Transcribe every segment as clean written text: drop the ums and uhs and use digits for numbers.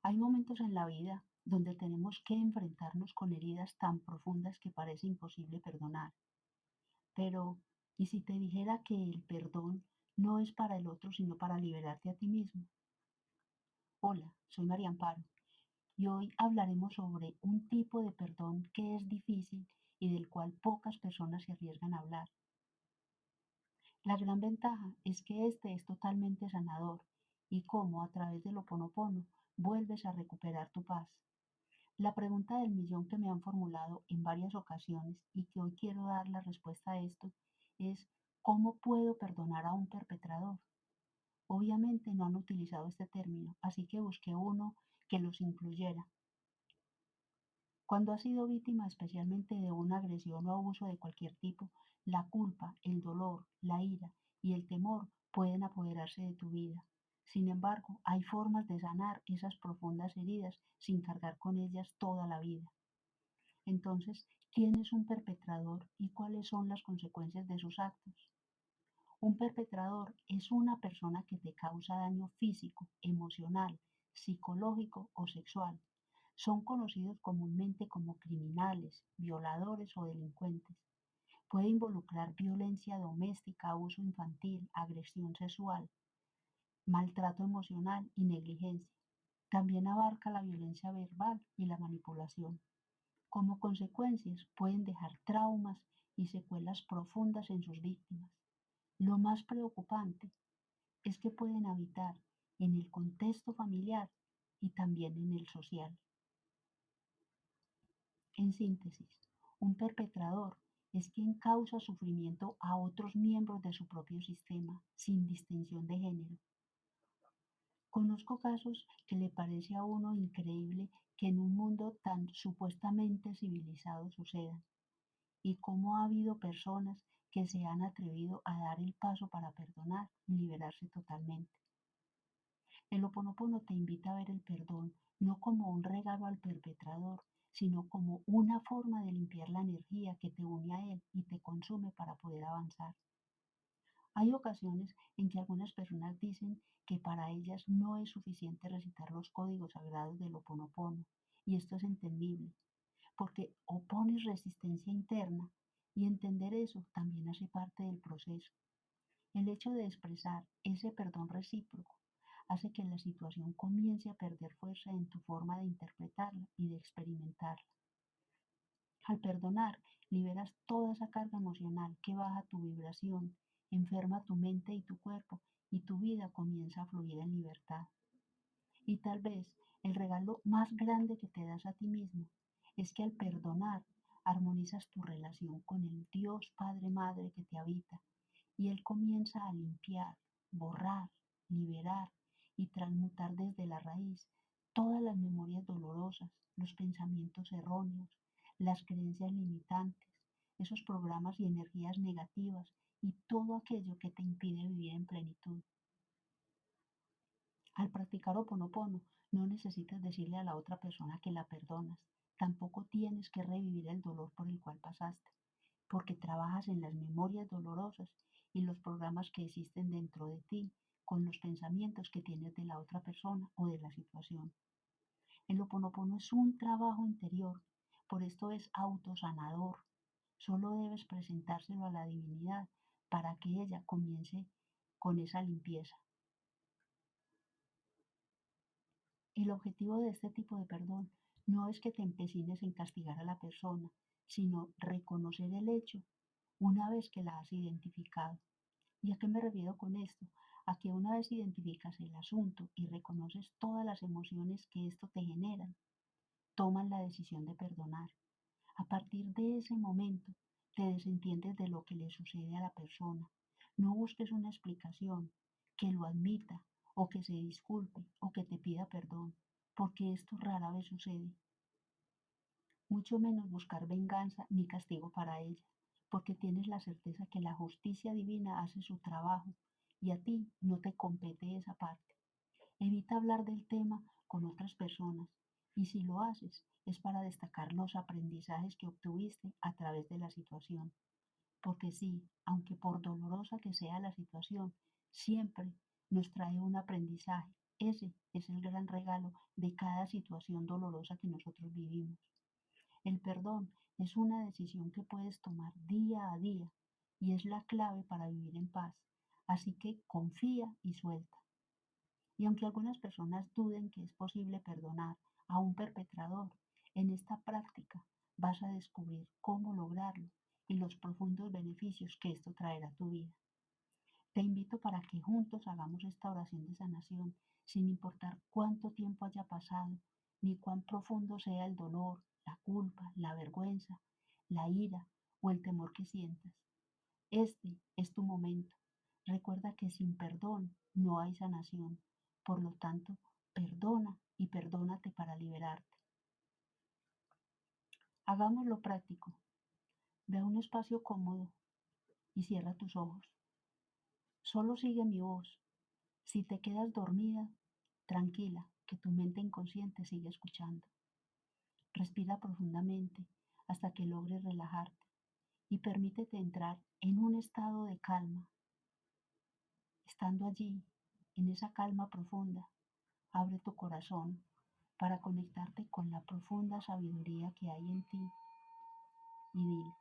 Hay momentos en la vida donde tenemos que enfrentarnos con heridas tan profundas que parece imposible perdonar. Pero, ¿y si te dijera que el perdón no es para el otro, sino para liberarte a ti mismo? Hola, soy María Amparo y hoy hablaremos sobre un tipo de perdón que es difícil y del cual pocas personas se arriesgan a hablar. La gran ventaja es que este es totalmente sanador y cómo a través del Ho Oponopono vuelves a recuperar tu paz. La pregunta del millón que me han formulado en varias ocasiones y que hoy quiero dar la respuesta a esto es ¿cómo puedo perdonar a un perpetrador? Obviamente no han utilizado este término, así que busqué uno que los incluyera. Cuando has sido víctima especialmente de una agresión o abuso de cualquier tipo, la culpa, el dolor, la ira y el temor pueden apoderarse de tu vida. Sin embargo, hay formas de sanar esas profundas heridas sin cargar con ellas toda la vida. Entonces, ¿quién es un perpetrador y cuáles son las consecuencias de sus actos? Un perpetrador es una persona que te causa daño físico, emocional, psicológico o sexual. Son conocidos comúnmente como criminales, violadores o delincuentes. Puede involucrar violencia doméstica, abuso infantil, agresión sexual, maltrato emocional y negligencia. También abarca la violencia verbal y la manipulación. Como consecuencias, pueden dejar traumas y secuelas profundas en sus víctimas. Lo más preocupante es que pueden habitar en el contexto familiar y también en el social. En síntesis, un perpetrador es quien causa sufrimiento a otros miembros de su propio sistema, sin distinción de género. Conozco casos que le parece a uno increíble que en un mundo tan supuestamente civilizado sucedan, y cómo ha habido personas que se han atrevido a dar el paso para perdonar y liberarse totalmente. El Ho Oponopono te invita a ver el perdón no como un regalo al perpetrador, sino como una forma de limpiar la energía que te une a él y te consume para poder avanzar. Hay ocasiones en que algunas personas dicen que para ellas no es suficiente recitar los códigos sagrados del Ho Oponopono, y esto es entendible, porque opones resistencia interna y entender eso también hace parte del proceso. El hecho de expresar ese perdón recíproco hace que la situación comience a perder fuerza en tu forma de interpretarla y de experimentarla. Al perdonar, liberas toda esa carga emocional que baja tu vibración, enferma tu mente y tu cuerpo, y tu vida comienza a fluir en libertad. Y tal vez el regalo más grande que te das a ti mismo es que al perdonar armonizas tu relación con el Dios Padre Madre que te habita y Él comienza a limpiar, borrar, liberar y transmutar desde la raíz todas las memorias dolorosas, los pensamientos erróneos, las creencias limitantes, esos programas y energías negativas y todo aquello que te impide vivir en plenitud. Al practicar Ho Oponopono, no necesitas decirle a la otra persona que la perdonas. Tampoco tienes que revivir el dolor por el cual pasaste, porque trabajas en las memorias dolorosas y los programas que existen dentro de ti con los pensamientos que tienes de la otra persona o de la situación. El Ho Oponopono es un trabajo interior, por esto es autosanador. Solo debes presentárselo a la divinidad para que ella comience con esa limpieza. El objetivo de este tipo de perdón no es que te empecines en castigar a la persona, sino reconocer el hecho una vez que la has identificado. ¿Y a qué me refiero con esto? A que una vez identificas el asunto y reconoces todas las emociones que esto te generan, toman la decisión de perdonar. A partir de ese momento, te desentiendes de lo que le sucede a la persona. No busques una explicación, que lo admita, o que se disculpe, o que te pida perdón, porque esto rara vez sucede. Mucho menos buscar venganza ni castigo para ella, porque tienes la certeza que la justicia divina hace su trabajo y a ti no te compete esa parte. Evita hablar del tema con otras personas y si lo haces es para destacar los aprendizajes que obtuviste a través de la situación. Porque sí, aunque por dolorosa que sea la situación, siempre nos trae un aprendizaje Ese es el gran regalo de cada situación dolorosa que nosotros vivimos. El perdón es una decisión que puedes tomar día a día y es la clave para vivir en paz. Así que confía y suelta. Y aunque algunas personas duden que es posible perdonar a un perpetrador, en esta práctica vas a descubrir cómo lograrlo y los profundos beneficios que esto traerá a tu vida. Te invito para que juntos hagamos esta oración de sanación, sin importar cuánto tiempo haya pasado, ni cuán profundo sea el dolor, la culpa, la vergüenza, la ira o el temor que sientas. Este es tu momento. Recuerda que sin perdón no hay sanación. Por lo tanto, perdona y perdónate para liberarte. Hagámoslo práctico. Ve a un espacio cómodo y cierra tus ojos. Solo sigue mi voz. Si te quedas dormida, tranquila, que tu mente inconsciente sigue escuchando. Respira profundamente hasta que logres relajarte y permítete entrar en un estado de calma. Estando allí, en esa calma profunda, abre tu corazón para conectarte con la profunda sabiduría que hay en ti y dile,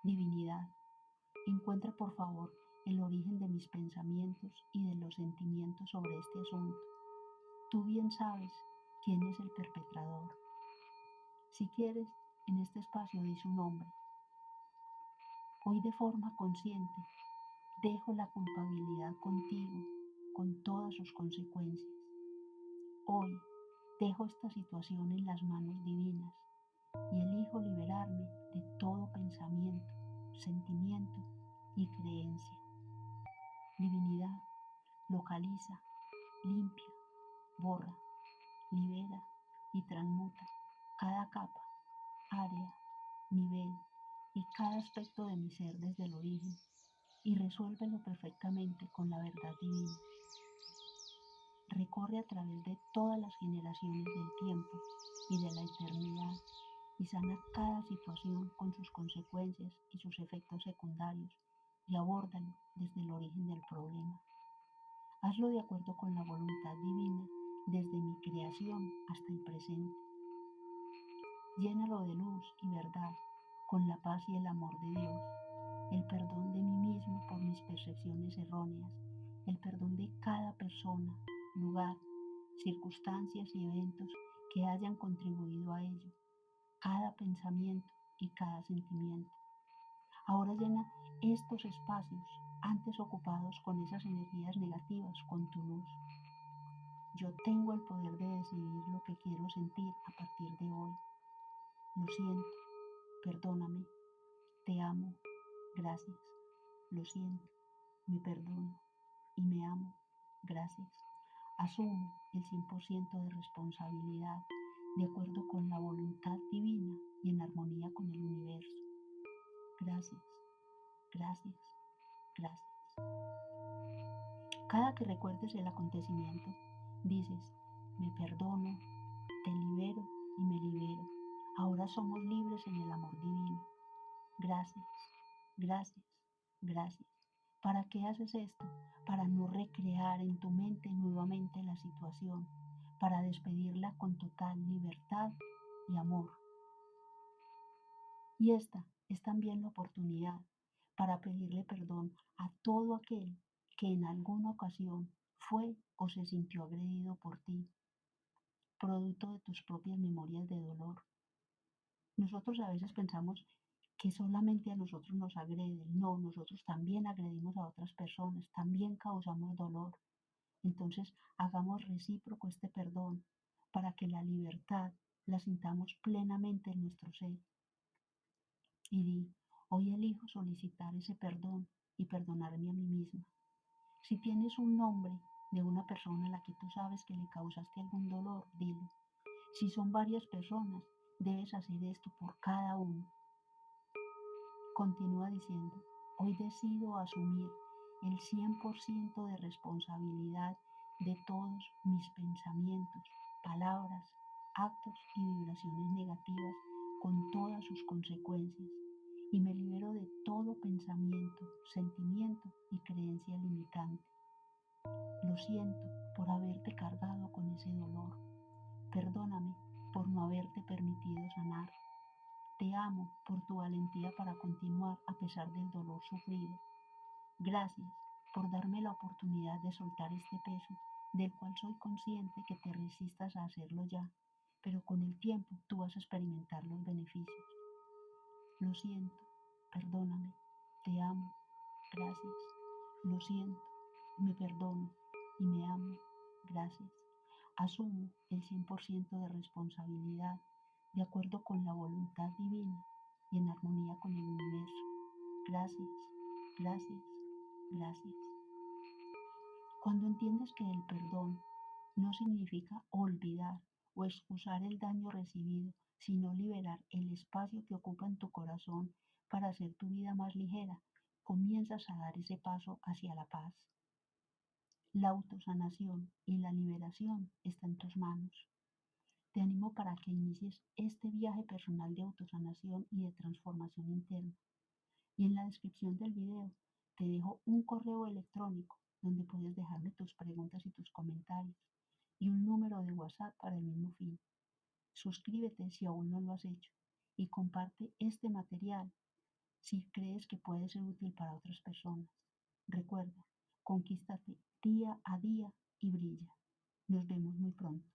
divinidad, encuentra por favor el origen de mis pensamientos y de los sentimientos sobre este asunto. Tú bien sabes quién es el perpetrador. Si quieres, en este espacio di su nombre. Hoy de forma consciente dejo la culpabilidad contigo, con todas sus consecuencias. Hoy dejo esta situación en las manos divinas y elijo liberarme de todo pensamiento, sentimiento y creencia. Divinidad, localiza, limpia, borra, libera y transmuta cada capa, área, nivel y cada aspecto de mi ser desde el origen y resuélvelo perfectamente con la verdad divina. Recorre a través de todas las generaciones del tiempo y de la eternidad y sana cada situación con sus consecuencias y sus efectos secundarios y abórdalo desde el origen del problema. Hazlo de acuerdo con la voluntad divina desde mi creación hasta el presente. Llénalo de luz y verdad con la paz y el amor de Dios, el perdón de mí mismo por mis percepciones erróneas, el perdón de cada persona, lugar, circunstancias y eventos que hayan contribuido a ello, cada pensamiento y cada sentimiento. Ahora llena estos espacios antes ocupados con esas energías negativas con tu luz. Yo tengo el poder de decidir lo que quiero sentir a partir de hoy. Lo siento, perdóname, te amo, gracias. Lo siento, me perdono y me amo, gracias. Asumo el 100% de responsabilidad de acuerdo con la voluntad divina y en armonía con el universo. Gracias, gracias, gracias. Cada que recuerdes el acontecimiento, dices, me perdono, te libero y me libero. Ahora somos libres en el amor divino. Gracias, gracias, gracias. ¿Para qué haces esto? Para no recrear en tu mente nuevamente la situación, para despedirla con total libertad y amor. Y esta es también la oportunidad para pedirle perdón a todo aquel que en alguna ocasión fue o se sintió agredido por ti, producto de tus propias memorias de dolor. Nosotros a veces pensamos que solamente a nosotros nos agreden. No, nosotros también agredimos a otras personas, también causamos dolor. Entonces, hagamos recíproco este perdón para que la libertad la sintamos plenamente en nuestro ser. Y di, hoy elijo solicitar ese perdón y perdonarme a mí misma. Si tienes un nombre de una persona a la que tú sabes que le causaste algún dolor, dilo. Si son varias personas, debes hacer esto por cada uno. Continúa diciendo, hoy decido asumir el 100% de responsabilidad de todos mis pensamientos, palabras, actos y vibraciones negativas con todas sus consecuencias y me libero de todo pensamiento, sentimiento y creencia limitante. Lo siento por haberte cargado con ese dolor. Perdóname por no haberte permitido sanar. Te amo por tu valentía para continuar a pesar del dolor sufrido. Gracias por darme la oportunidad de soltar este peso del cual soy consciente que te resistas a hacerlo ya, pero con el tiempo tú vas a experimentar los beneficios. Lo siento, perdóname, te amo, gracias. Lo siento, me perdono y me amo, gracias. Asumo el 100% de responsabilidad de acuerdo con la voluntad divina y en armonía con el universo. Gracias, gracias, gracias. Cuando entiendes que el perdón no significa olvidar o excusar el daño recibido, sino liberar el espacio que ocupa en tu corazón para hacer tu vida más ligera, comienzas a dar ese paso hacia la paz. La autosanación y la liberación está en tus manos. Te animo para que inicies este viaje personal de autosanación y de transformación interna. Y en la descripción del video te dejo un correo electrónico donde puedes dejarme tus preguntas y tus comentarios y un número de WhatsApp para el mismo fin. Suscríbete si aún no lo has hecho y comparte este material si crees que puede ser útil para otras personas. Recuerda, conquístate día a día y brilla. Nos vemos muy pronto.